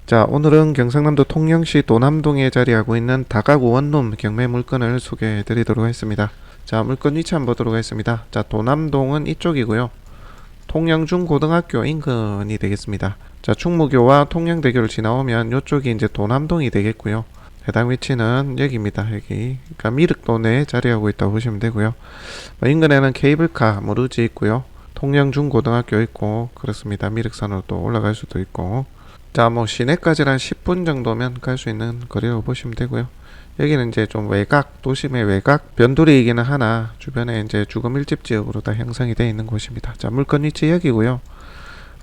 자, 오늘은 경상남도 통영시 도남동에 자리하고 있는 다가구 원룸 경매 물건을 소개해 드리도록 하겠습니다. 자, 물건 위치 한번 보도록 하겠습니다. 자, 도남동은 이쪽이고요. 통영중고등학교 인근이 되겠습니다. 자, 충무교와 통영대교를 지나오면 이쪽이 이제 도남동이 되겠고요. 해당 위치는 여기입니다. 여기. 그러니까 미륵도 내에 자리하고 있다고 보시면 되고요. 인근에는 케이블카, 루지 있고요. 통영중고등학교 있고 그렇습니다. 미륵산으로 또 올라갈 수도 있고. 자, 시내까지는 한 10분 정도면 갈 수 있는 거리라고 보시면 되고요. 여기는 이제 좀 외곽, 도심의 외곽, 변두리이기는 하나 주변에 이제 주거 밀집 지역으로 다 형성이 되어 있는 곳입니다. 자, 물건 위치 여기고요.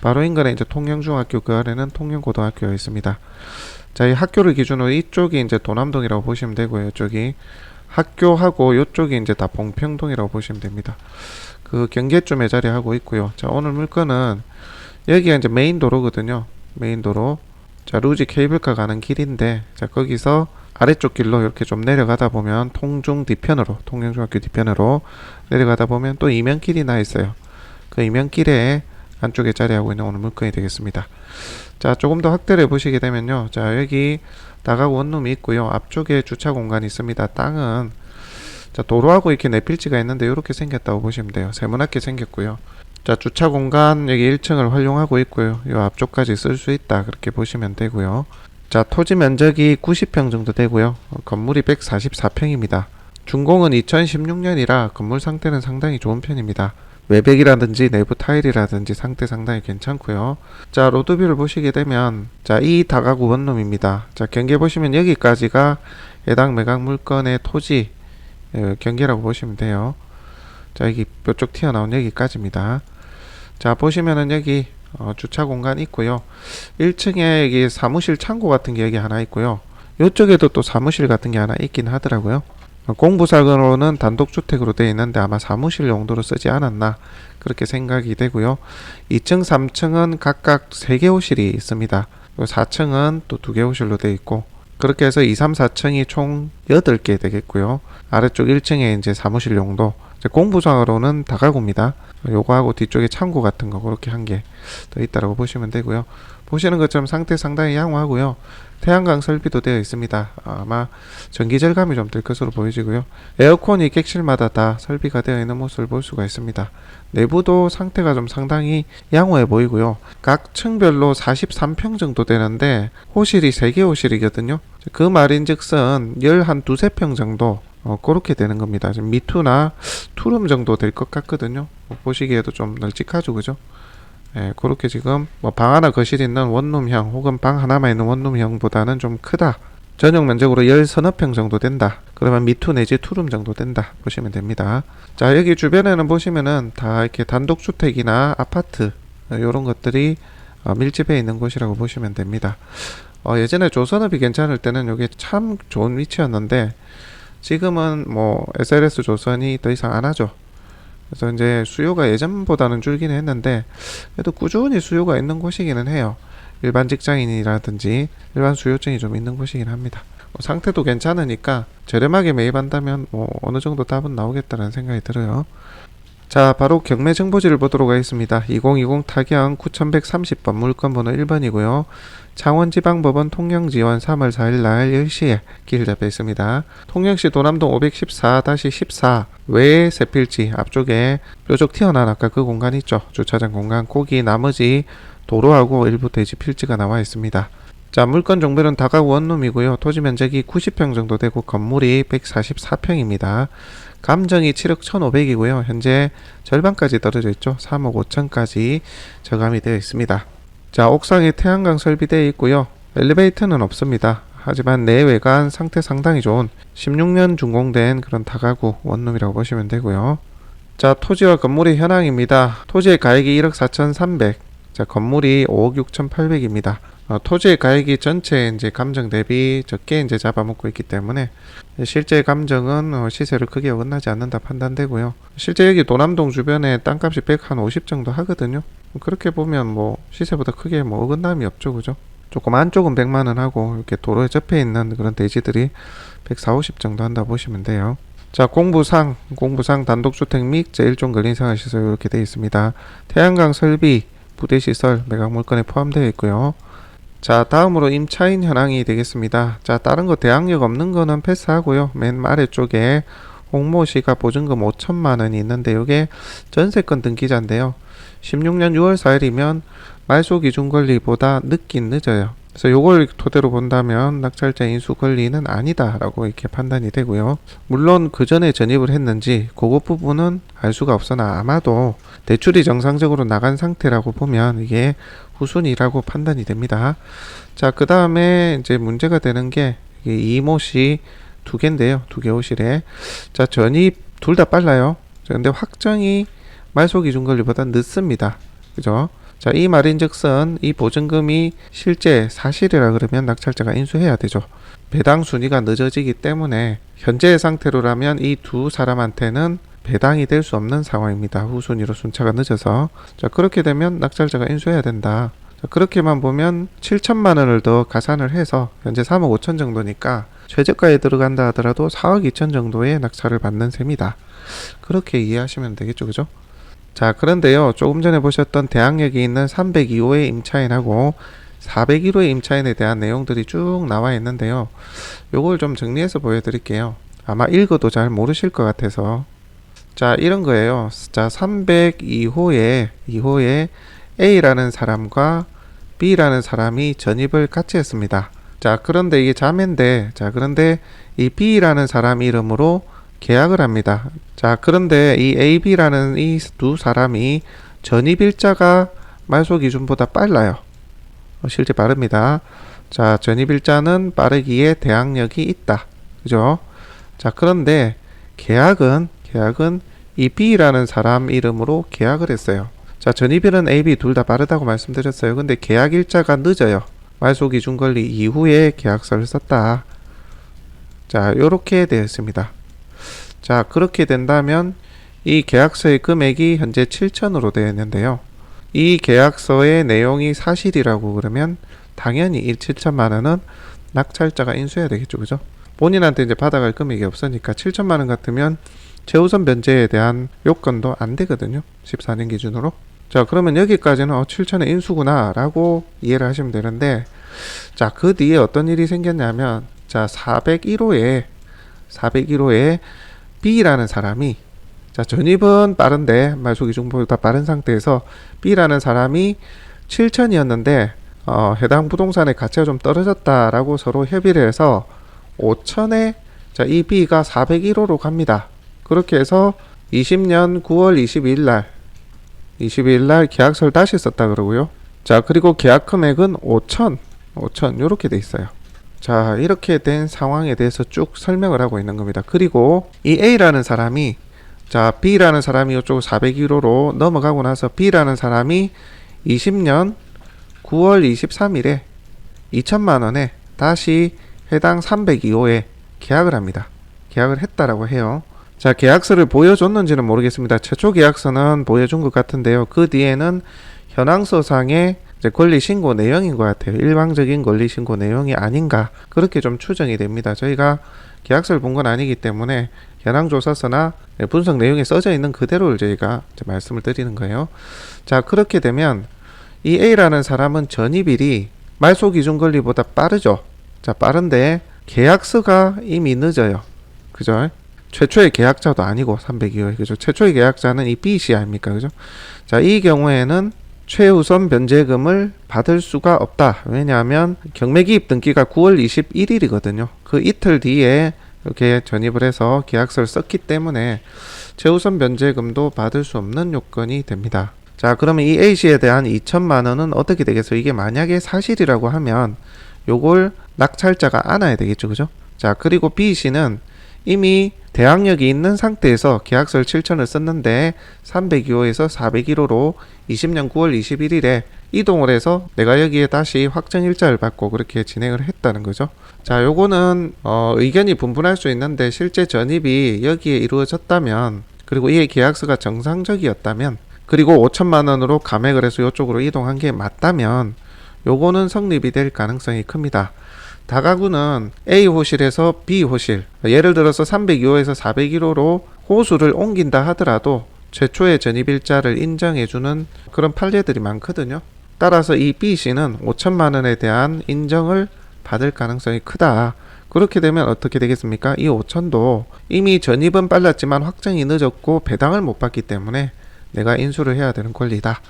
바로 인근에 이제 통영중학교, 그 아래는 통영고등학교가 있습니다. 자, 이 학교를 기준으로 이쪽이 이제 도남동이라고 보시면 되고요. 이쪽이 학교하고 이쪽이 이제 다 봉평동이라고 보시면 됩니다. 그 경계쯤에 자리하고 있고요. 자, 오늘 물건은 여기가 이제 메인 도로거든요. 메인 도로. 자, 루지 케이블카 가는 길인데, 자, 거기서 아래쪽 길로 이렇게 좀 내려가다 보면 통중 뒤편으로, 통영중학교 뒤편으로 내려가다 보면 또 이면길이 나 있어요. 그 이면길에 안쪽에 자리하고 있는 오늘 물건이 되겠습니다. 자, 조금 더 확대를 해보시게 되면요. 자, 여기 다가구 원룸이 있고요. 앞쪽에 주차 공간이 있습니다. 땅은 자, 도로하고 이렇게 내필지가 있는데 이렇게 생겼다고 보시면 돼요. 세모나게 생겼고요. 자, 주차 공간 여기 1층을 활용하고 있고요. 이 앞쪽까지 쓸 수 있다 그렇게 보시면 되고요. 자, 토지 면적이 90평 정도 되고요. 건물이 144평입니다. 준공은 2016년이라 건물 상태는 상당히 좋은 편입니다. 외벽이라든지 내부 타일이라든지 상태 상당히 괜찮고요. 자, 로드뷰를 보시게 되면 자, 이 다가구 원룸입니다. 자, 경계 보시면 여기까지가 해당 매각 물건의 토지 경계라고 보시면 돼요. 자, 여기 뾰족 튀어나온 여기까지입니다. 자, 보시면은 여기 주차 공간 있고요. 1층에 여기 사무실 창고 같은 게 여기 하나 있고요. 이쪽에도 또 사무실 같은 게 하나 있긴 하더라고요. 공부사으로는 단독주택으로 되어 있는데 아마 사무실 용도로 쓰지 않았나 그렇게 생각이 되고요. 2층, 3층은 각각 3개 호실이 있습니다. 4층은 또 2개 호실로 되어 있고 그렇게 해서 2, 3, 4층이 총 8개 되겠고요. 아래쪽 1층에 이제 사무실 용도, 공부상으로는 다가구입니다. 요거하고 뒤쪽에 창고 같은 거 그렇게 한 개 더 있다라고 보시면 되고요. 보시는 것처럼 상태 상당히 양호하고요. 태양광 설비도 되어 있습니다. 아마 전기 절감이 좀 될 것으로 보여지고요. 에어컨이 객실마다 다 설비가 되어 있는 모습을 볼 수가 있습니다. 내부도 상태가 좀 상당히 양호해 보이고요. 각 층별로 43평 정도 되는데 호실이 3개 호실이거든요. 그 말인즉슨 12~13평 정도 그렇게 되는 겁니다. 지금 미투나 투룸 정도 될 것 같거든요. 보시기에도 좀 널찍하죠, 그죠? 예, 그렇게 지금 방 하나 거실 있는 원룸형 혹은 방 하나만 있는 원룸형보다는 좀 크다. 전용 면적으로 10~서너 평 정도 된다. 그러면 미투 내지 투룸 정도 된다. 보시면 됩니다. 자, 여기 주변에는 보시면은 다 이렇게 단독주택이나 아파트 이런 것들이 밀집해 있는 곳이라고 보시면 됩니다. 예전에 조선업이 괜찮을 때는 이게 참 좋은 위치였는데 지금은 SLS 조선이 더 이상 안 하죠. 그래서 이제 수요가 예전보다는 줄긴 했는데 그래도 꾸준히 수요가 있는 곳이기는 해요. 일반 직장인이라든지 일반 수요증이 좀 있는 곳이긴 합니다. 상태도 괜찮으니까 저렴하게 매입한다면 어느 정도 답은 나오겠다는 생각이 들어요. 자, 바로 경매 정보지를 보도록 하겠습니다. 2020 타경 9130번 물건번호 1번이고요. 창원지방법원 통영지원 3월 4일 날 10시에 길 잡혀 있습니다. 통영시 도남동 514-14 외의 세 필지 앞쪽에 뾰족 튀어나온 아까 그 공간 있죠. 주차장 공간 거기 나머지 도로하고 일부 대지 필지가 나와 있습니다. 자, 물건 종별은 다가구 원룸이고요. 토지 면적이 90평 정도 되고 건물이 144평입니다. 감정이 7억 1,500이고요. 현재 절반까지 떨어져 있죠. 3억 5천까지 저감이 되어 있습니다. 자, 옥상에 태양광 설비되어 있고요. 엘리베이터는 없습니다. 하지만 내외관 상태 상당히 좋은 16년 준공된 그런 다가구 원룸이라고 보시면 되고요. 자, 토지와 건물의 현황입니다. 토지의 가액이 1억 4,300. 자, 건물이 5억 6,800입니다. 토지의 가액이 전체 이제 감정 대비 적게 이제 잡아먹고 있기 때문에 실제 감정은 시세를 크게 어긋나지 않는다 판단되고요. 실제 여기 도남동 주변에 땅값이 150 정도 하거든요. 그렇게 보면 시세보다 크게 어긋남이 없죠, 그죠? 조금 안쪽은 100만원 하고 이렇게 도로에 접해 있는 그런 대지들이 140~50 정도 한다 보시면 돼요. 자, 공부상 단독주택 및 제1종 근린생활시설 이렇게 되어 있습니다. 태양광 설비, 부대시설 매각 물건에 포함되어 있고요. 자, 다음으로 임차인 현황이 되겠습니다. 자, 다른 거 대항력 없는 거는 패스하고요. 맨 아래쪽에 홍모씨가 보증금 5천만 원이 있는데 이게 전세권 등기자인데요. 16년 6월 4일이면 말소 기준 권리보다 늦긴 늦어요. 그래서 요걸 토대로 본다면 낙찰자 인수 권리는 아니다라고 이렇게 판단이 되고요. 물론 그 전에 전입을 했는지 그것 부분은 알 수가 없으나 아마도 대출이 정상적으로 나간 상태라고 보면 이게 후순위라고 판단이 됩니다. 자, 그 다음에 이제 문제가 되는 게 이모씨 두 개인데요. 두 개 호실에. 자, 전입 둘 다 빨라요. 자, 근데 확정이 말소 기준 권리보다 늦습니다. 그죠? 자, 이 말인즉슨 이 보증금이 실제 사실이라 그러면 낙찰자가 인수해야 되죠. 배당 순위가 늦어지기 때문에 현재의 상태로라면 이 두 사람한테는 배당이 될 수 없는 상황입니다. 후순위로 순차가 늦어서. 자, 그렇게 되면 낙찰자가 인수해야 된다. 자, 그렇게만 보면 7천만 원을 더 가산을 해서 현재 3억 5천 정도니까 최저가에 들어간다 하더라도 4억 2천 정도의 낙찰을 받는 셈이다. 그렇게 이해하시면 되겠죠. 그죠? 자, 그런데요, 조금 전에 보셨던 대항력이 있는 302호의 임차인하고 401호의 임차인에 대한 내용들이 쭉 나와 있는데요. 요걸 좀 정리해서 보여드릴게요. 아마 읽어도 잘 모르실 것 같아서. 자, 이런 거예요. 자, 302호에 A라는 사람과 B라는 사람이 전입을 같이 했습니다. 자, 그런데 이게 자매인데, 자, 그런데 이 B라는 사람 이름으로 계약을 합니다. 자, 그런데 이 A, B라는 이 두 사람이 전입일자가 말소 기준보다 빨라요. 실제 빠릅니다. 자, 전입일자는 빠르기에 대항력이 있다. 그죠? 자, 그런데 계약은 이 B라는 사람 이름으로 계약을 했어요. 자, 전입일은 A, B 둘 다 빠르다고 말씀드렸어요. 근데 계약일자가 늦어요. 말소 기준 권리 이후에 계약서를 썼다. 자, 요렇게 되어 있습니다. 자, 그렇게 된다면 이 계약서의 금액이 현재 7천으로 되어 있는데요. 이 계약서의 내용이 사실이라고 그러면 당연히 이 7천만 원은 낙찰자가 인수해야 되겠죠. 그죠? 본인한테 이제 받아갈 금액이 없으니까 7천만 원 같으면 최우선 변제에 대한 요건도 안 되거든요. 14년 기준으로. 자, 그러면 여기까지는 7천의 인수구나 라고 이해를 하시면 되는데, 자, 그 뒤에 어떤 일이 생겼냐면, 자, 401호에 B라는 사람이, 자, 전입은 빠른데 말소 기준보다 빠른 상태에서 B라는 사람이 7천이었는데 해당 부동산의 가치가 좀 떨어졌다라고 서로 협의를 해서 5천에, 자, 이 B가 401호로 갑니다. 그렇게 해서 20년 9월 22일 날 계약서를 다시 썼다 그러고요. 자, 그리고 계약 금액은 5천 요렇게 돼 있어요. 자, 이렇게 된 상황에 대해서 쭉 설명을 하고 있는 겁니다. 그리고 이 A라는 사람이, 자, B라는 사람이 이쪽 401호로 넘어가고 나서 B라는 사람이 20년 9월 23일에 2천만 원에 다시 해당 302호에 계약을 합니다. 계약을 했다라고 해요. 자, 계약서를 보여줬는지는 모르겠습니다. 최초 계약서는 보여준 것 같은데요. 그 뒤에는 현황서상의 권리 신고 내용인 것 같아요. 일방적인 권리 신고 내용이 아닌가, 그렇게 좀 추정이 됩니다. 저희가 계약서를 본 건 아니기 때문에 현황조사서나 분석 내용에 써져 있는 그대로를 저희가 말씀을 드리는 거예요. 자, 그렇게 되면 이 A라는 사람은 전입일이 말소 기준 권리보다 빠르죠. 자, 빠른데 계약서가 이미 늦어요. 그죠? 최초의 계약자도 아니고 302호에, 그죠? 최초의 계약자는 이 B씨 아닙니까? 그죠? 자, 이 경우에는 최우선 변제금을 받을 수가 없다. 왜냐하면 경매기입 등기가 9월 21일이거든요. 그 이틀 뒤에 이렇게 전입을 해서 계약서를 썼기 때문에 최우선 변제금도 받을 수 없는 요건이 됩니다. 자, 그러면 이 A씨에 대한 2천만 원은 어떻게 되겠어요? 이게 만약에 사실이라고 하면 요걸 낙찰자가 안아야 되겠죠. 그죠? 자, 그리고 B씨는 이미 대항력이 있는 상태에서 계약서를 7천을 썼는데 302호에서 401호로 20년 9월 21일에 이동을 해서 내가 여기에 다시 확정일자를 받고 그렇게 진행을 했다는 거죠. 자, 요거는 의견이 분분할 수 있는데 실제 전입이 여기에 이루어졌다면, 그리고 이 계약서가 정상적이었다면, 그리고 5천만 원으로 감액을 해서 이쪽으로 이동한 게 맞다면 요거는 성립이 될 가능성이 큽니다. 다가구는 A 호실에서 B 호실, 예를 들어서 302호에서 401호로 호수를 옮긴다 하더라도 최초의 전입일자를 인정해주는 그런 판례들이 많거든요. 따라서 이 B씨는 5천만 원에 대한 인정을 받을 가능성이 크다. 그렇게 되면 어떻게 되겠습니까? 이 5천도 이미 전입은 빨랐지만 확정이 늦었고 배당을 못 받기 때문에 내가 인수를 해야 되는 권리다.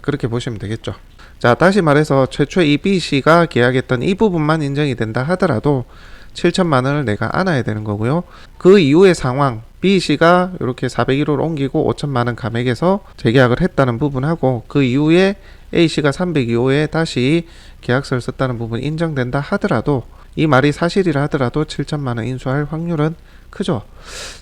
그렇게 보시면 되겠죠. 자, 다시 말해서 최초에 이 B씨가 계약했던 이 부분만 인정이 된다 하더라도 7천만 원을 내가 안아야 되는 거고요. 그 이후의 상황, B씨가 이렇게 401호를 옮기고 5천만 원 감액에서 재계약을 했다는 부분하고 그 이후에 A씨가 302호에 다시 계약서를 썼다는 부분이 인정된다 하더라도 이 말이 사실이라 하더라도 7천만 원 인수할 확률은 크죠.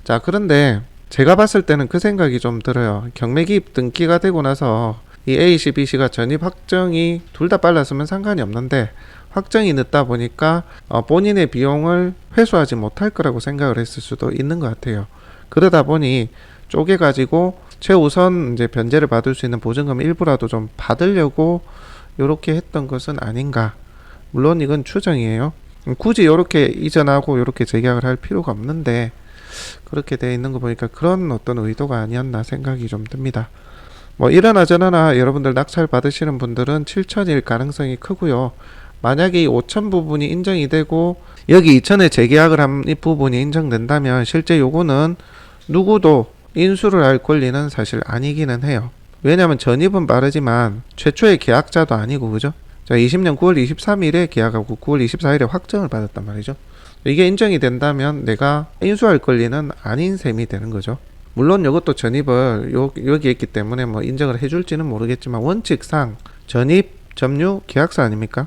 자, 그런데 제가 봤을 때는 그 생각이 좀 들어요. 경매기입 등기가 되고 나서 이 A씨, B씨가 전입 확정이 둘 다 빨랐으면 상관이 없는데 확정이 늦다 보니까 본인의 비용을 회수하지 못할 거라고 생각을 했을 수도 있는 것 같아요. 그러다 보니 쪼개가지고 최우선 이제 변제를 받을 수 있는 보증금 일부라도 좀 받으려고 이렇게 했던 것은 아닌가. 물론 이건 추정이에요. 굳이 이렇게 이전하고 이렇게 재계약을 할 필요가 없는데 그렇게 돼 있는 거 보니까 그런 어떤 의도가 아니었나 생각이 좀 듭니다. 뭐 이러나 저러나 여러분들 낙찰 받으시는 분들은 7천일 가능성이 크고요. 만약에 이 5천 부분이 인정이 되고 여기 2천에 재계약을 한 이 부분이 인정된다면 실제 요거는 누구도 인수를 할 권리는 사실 아니기는 해요. 왜냐하면 전입은 빠르지만 최초의 계약자도 아니고 그죠? 자, 20년 9월 23일에 계약하고 9월 24일에 확정을 받았단 말이죠. 이게 인정이 된다면 내가 인수할 권리는 아닌 셈이 되는 거죠. 물론 이것도 전입을 여기 했기 때문에 뭐 인정을 해줄지는 모르겠지만 원칙상 전입, 점유, 계약서 아닙니까?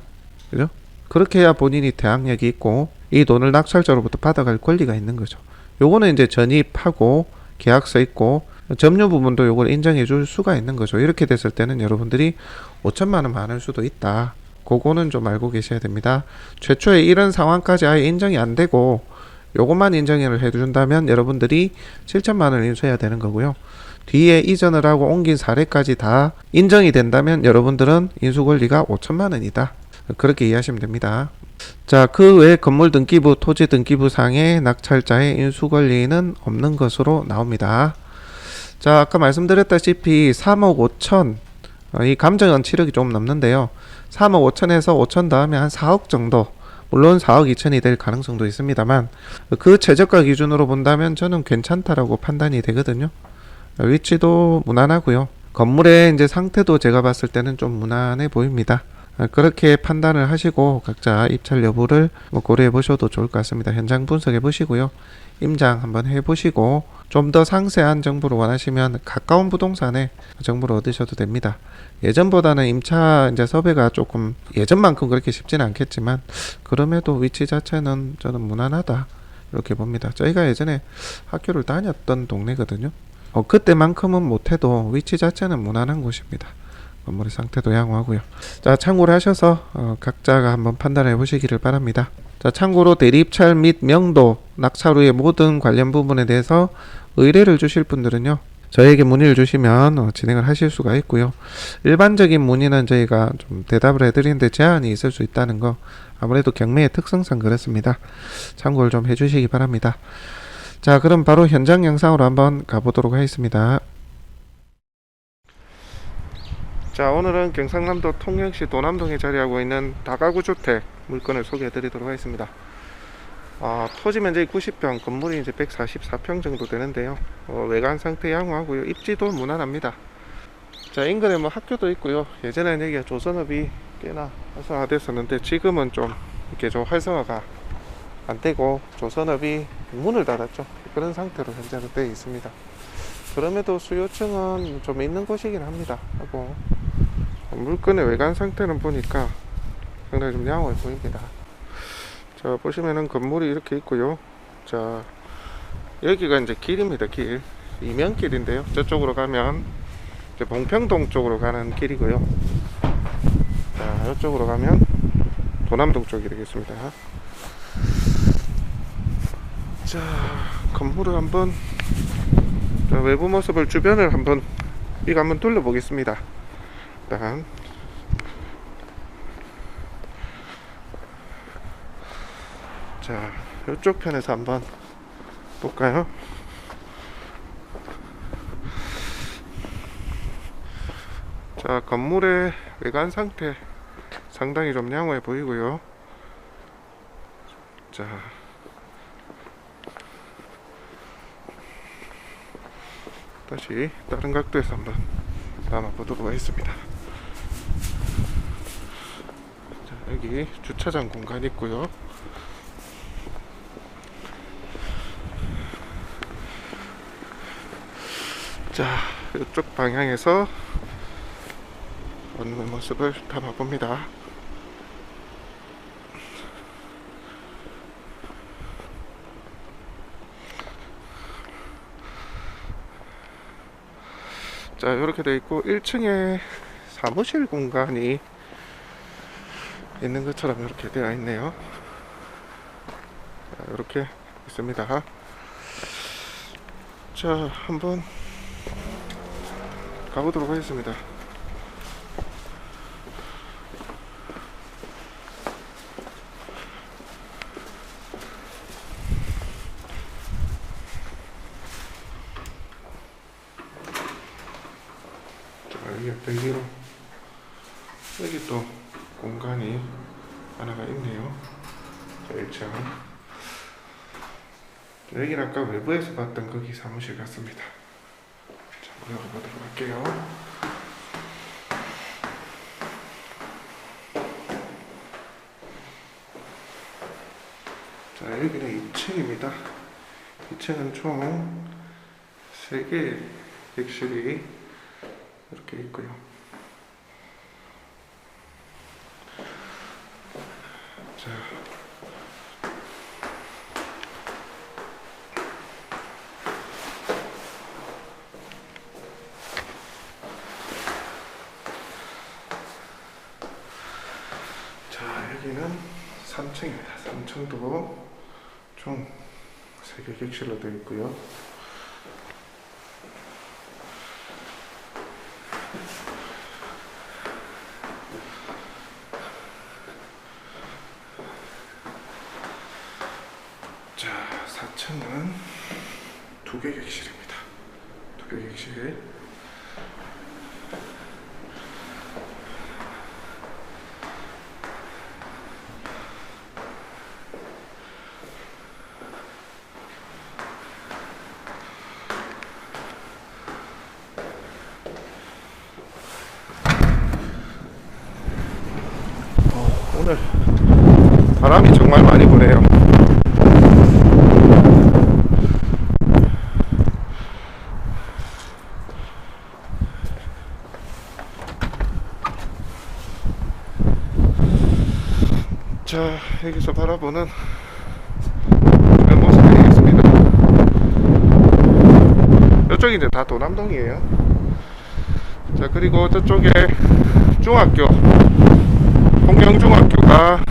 그죠? 그렇게 해야 본인이 대항력이 있고 이 돈을 낙찰자로부터 받아갈 권리가 있는 거죠. 요거는 이제 전입하고 계약서 있고 점유 부분도 요걸 인정해 줄 수가 있는 거죠. 이렇게 됐을 때는 여러분들이 5천만 원 많을 수도 있다. 그거는 좀 알고 계셔야 됩니다. 최초에 이런 상황까지 아예 인정이 안 되고 요것만 인정을 해준다면 여러분들이 7천만 원을 인수해야 되는 거고요. 뒤에 이전을 하고 옮긴 사례까지 다 인정이 된다면 여러분들은 인수 권리가 5천만 원이다. 그렇게 이해하시면 됩니다. 자, 그 외 건물 등기부, 토지 등기부 상의 낙찰자의 인수 권리는 없는 것으로 나옵니다. 자, 아까 말씀드렸다시피 3억 5천 이 감정은 치력이 좀 넘는데요. 3억 5천에서 5천 다음에 한 4억 정도, 물론 4억 2천이 될 가능성도 있습니다만 그 최저가 기준으로 본다면 저는 괜찮다라고 판단이 되거든요. 위치도 무난하고요. 건물의 이제 상태도 제가 봤을 때는 좀 무난해 보입니다. 그렇게 판단을 하시고 각자 입찰 여부를 고려해 보셔도 좋을 것 같습니다. 현장 분석해 보시고요. 임장 한번 해 보시고 좀 더 상세한 정보를 원하시면 가까운 부동산에 정보를 얻으셔도 됩니다. 예전보다는 임차 이제 섭외가 조금 예전만큼 그렇게 쉽지는 않겠지만 그럼에도 위치 자체는 저는 무난하다 이렇게 봅니다. 저희가 예전에 학교를 다녔던 동네거든요. 그때만큼은 못해도 위치 자체는 무난한 곳입니다. 건물의 상태도 양호하고요. 자, 참고를 하셔서 각자가 한번 판단해 보시기를 바랍니다. 자, 참고로 대리입찰 및 명도, 낙찰 후의 모든 관련 부분에 대해서 의뢰를 주실 분들은요, 저에게 문의를 주시면 진행을 하실 수가 있고요. 일반적인 문의는 저희가 좀 대답을 해드리는데 제한이 있을 수 있다는 거, 아무래도 경매의 특성상 그렇습니다. 참고를 좀 해주시기 바랍니다. 자, 그럼 바로 현장 영상으로 한번 가보도록 하겠습니다. 자, 오늘은 경상남도 통영시 도남동에 자리하고 있는 다가구 주택 물건을 소개해 드리도록 하겠습니다. 토지 면적이 90평, 건물이 이제 144평 정도 되는데요. 외관 상태 양호하고요. 입지도 무난합니다. 자, 인근에 뭐 학교도 있고요. 예전에는 여기가 조선업이 꽤나 활성화됐었는데 지금은 좀 이렇게 좀 활성화가 안 되고 조선업이 문을 닫았죠. 그런 상태로 현재는 되어 있습니다. 그럼에도 수요층은 좀 있는 곳이긴 합니다. 하고 물건의 외관 상태는 보니까 상당히 좀 양호해 보입니다. 자, 보시면은 건물이 이렇게 있고요. 자, 여기가 이제 길입니다. 길, 이면길인데요. 저쪽으로 가면 이제 봉평동 쪽으로 가는 길이고요. 자, 이쪽으로 가면 도남동 쪽이 되겠습니다. 자, 건물을 한번, 자, 외부 모습을 주변을 한번 이거 한번 둘러보겠습니다. 일단 자, 이쪽 편에서 한번 볼까요? 자, 자, 건물의 외관 상태 상당히 좀 양호해 보이고요. 자, 다시 다른 각도에서 한번 담아보도록 하겠습니다. 자, 여기 주차장 공간 있고요. 자, 이쪽 방향에서 건물 모습을 담아봅니다. 자, 이렇게 되어 있고 1층에 사무실 공간이 있는 것처럼 이렇게 되어 있네요. 자, 이렇게 있습니다. 자, 한번 가보도록 하겠습니다. 여기 여기로 여기 또 공간이 하나가 있네요. 자, 1층. 여기는 아까 외부에서 봤던 거기 사무실 같습니다. 자, 올라가 보도록 할게요. 자, 여기는 2층입니다. 2층은 총 3개의 객실이 이렇게 있고요. 자, 여기는 3층입니다. 3층도 총 3개 객실로 되어 있고요. 자, 4층은 2개 객실입니다. 2개 객실. 오늘 바람이 정말 많이 부네요. 자, 여기서 바라보는 이런 모습이 되겠습니다. 이쪽이 이제 다 도남동이에요. 자, 그리고 저쪽에 중학교, 통영중학교가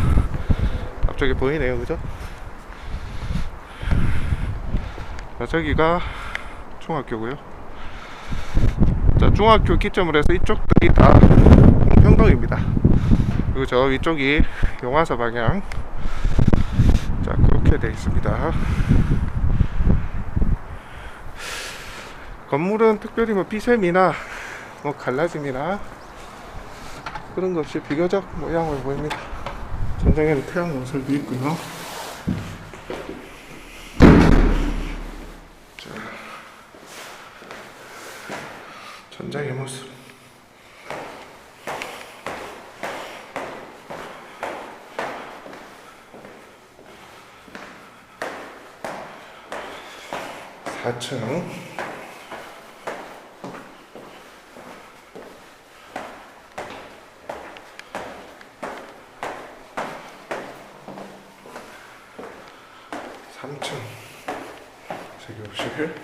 앞쪽에 보이네요. 그죠? 자, 저기가 중학교고요. 자, 중학교 기점으로 해서 이쪽들이 다 공평동입니다. 그리고 저 위쪽이 용화사 방향. 자, 그렇게 되어 있습니다. 건물은 특별히 뭐 비샘이나 뭐 갈라짐이나 그런 것 없이 비교적 모양을 보입니다. 전장에는 태양 노설도 있고요. 자, 전장의 모습. (4층) 3층 작업실.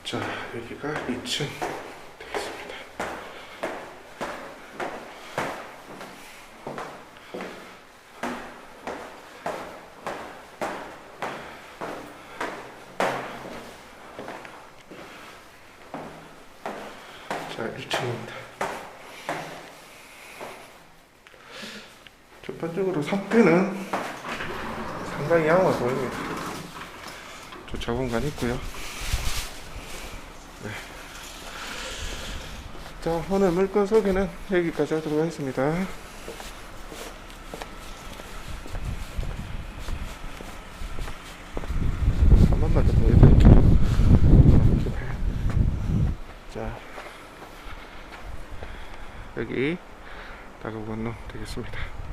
자, 여기가 2층 되겠습니다. 자, 1층입니다. 전반적으로 상태는 상당히 양호해 보입니다. 주차 공간 있고요. 네. 자, 오늘 물건 소개는 여기까지 하도록 하겠습니다. 한 번만 더 보여드릴게요. 자, 여기 다가구원룸 되겠습니다.